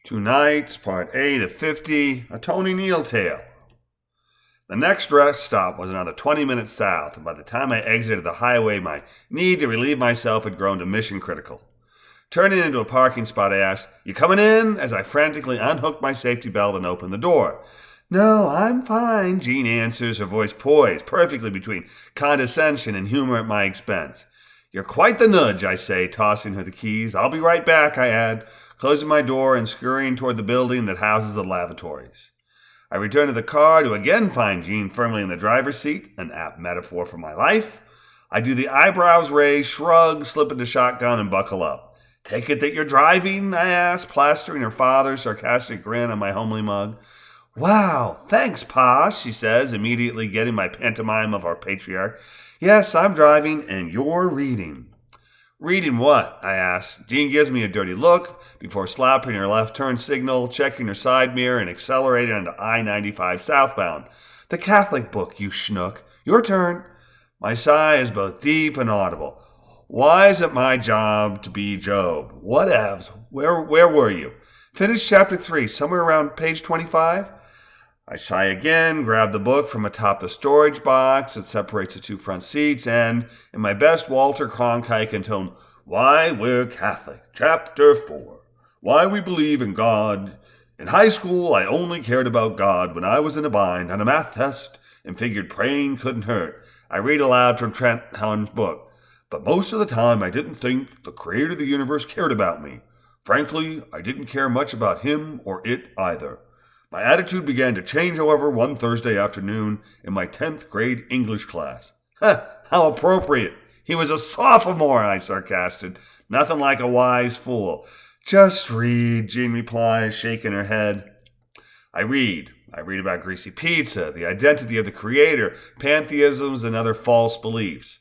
Two Nights, Part 8 of 50, a Tony Neal tale. The next rest stop was another 20 minutes south, and by the time I exited the highway, my need to relieve myself had grown to mission critical. Turning into a parking spot, I asked, "You coming in?" as I frantically unhooked my safety belt and opened the door. "No, I'm fine," Jean answers, her voice poised perfectly between condescension and humor at my expense. "You're quite the nudge," I say, tossing her the keys. "I'll be right back," I add, closing my door and scurrying toward the building that houses the lavatories. I return to the car to again find Jean firmly in the driver's seat, an apt metaphor for my life. I do the eyebrows raised, shrug, slip into shotgun, and buckle up. "Take it that you're driving?" I ask, plastering her father's sarcastic grin on my homely mug. "Wow, thanks, Pa," she says, immediately getting my pantomime of our patriarch. "Yes, I'm driving, and you're reading." "Reading what?" I ask. Jean gives me a dirty look before slapping her left turn signal, checking her side mirror, and accelerating onto I-95 southbound. "The Catholic book, you schnook. Your turn." My sigh is both deep and audible. Why is it my job to be Job? Whatevs. Where were you? Finished chapter 3, somewhere around page 25? I sigh again, grab the book from atop the storage box that separates the two front seats, and, in my best Walter Cronkite intone, "Why We're Catholic, Chapter 4. Why We Believe in God. In high school, I only cared about God when I was in a bind on a math test and figured praying couldn't hurt." I read aloud from Trent Horn's book. "But most of the time, I didn't think the creator of the universe cared about me. Frankly, I didn't care much about him or it either. My attitude began to change, however, one Thursday afternoon in my 10th grade English class." How appropriate. "He was a sophomore," I sarcasted. "Nothing like a wise fool." "Just read," Jean replies, shaking her head. I read about greasy pizza, the identity of the creator, pantheisms, and other false beliefs.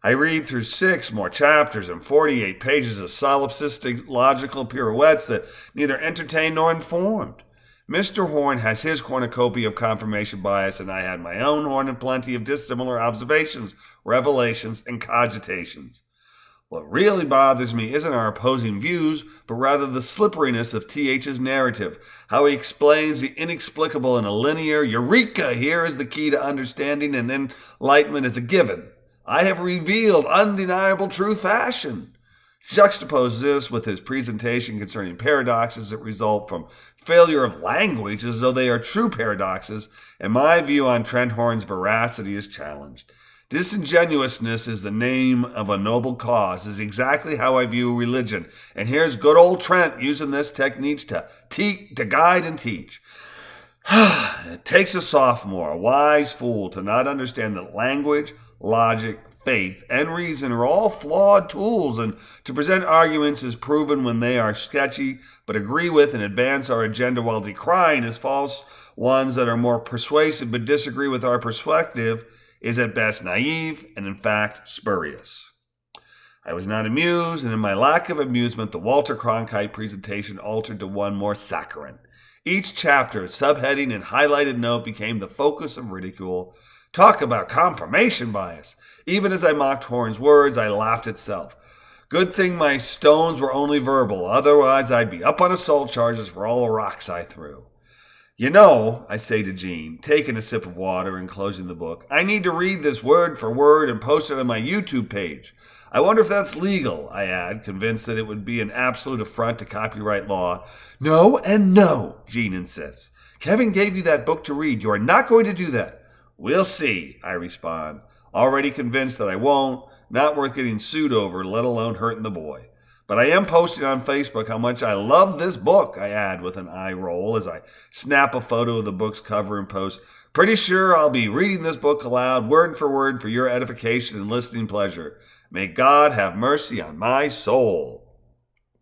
I read through 6 more chapters and 48 pages of solipsistic logical pirouettes that neither entertained nor informed. Mr. Horn has his cornucopia of confirmation bias, and I had my own horn and plenty of dissimilar observations, revelations, and cogitations. What really bothers me isn't our opposing views, but rather the slipperiness of T.H.'s narrative, how he explains the inexplicable in a linear "Eureka! Here is the key to understanding, and enlightenment is a given. I have revealed undeniable truth fashion." Juxtapose this with his presentation concerning paradoxes that result from failure of language as though they are true paradoxes, and my view on Trent Horn's veracity is challenged. Disingenuousness is the name of a noble cause, is exactly how I view religion, and here's good old Trent using this technique to guide and teach. It takes a sophomore, a wise fool, to not understand that language, logic, faith, and reason are all flawed tools, and to present arguments as proven when they are sketchy, but agree with and advance our agenda while decrying as false ones that are more persuasive but disagree with our perspective is at best naive and in fact spurious. I was not amused, and in my lack of amusement, the Walter Cronkite presentation altered to one more saccharine. Each chapter, subheading, and highlighted note became the focus of ridicule. Talk about confirmation bias. Even as I mocked Horn's words, I laughed itself. Good thing my stones were only verbal, otherwise I'd be up on assault charges for all the rocks I threw. "You know," I say to Jean, taking a sip of water and closing the book, "I need to read this word for word and post it on my YouTube page. I wonder if that's legal," I add, convinced that it would be an absolute affront to copyright law. "No and no," Jean insists. "Kevin gave you that book to read. You are not going to do that." "We'll see," I respond, already convinced that I won't, not worth getting sued over, let alone hurting the boy. "But I am posting on Facebook how much I love this book," I add with an eye roll as I snap a photo of the book's cover and post, "Pretty sure I'll be reading this book aloud, word for your edification and listening pleasure. May God have mercy on my soul."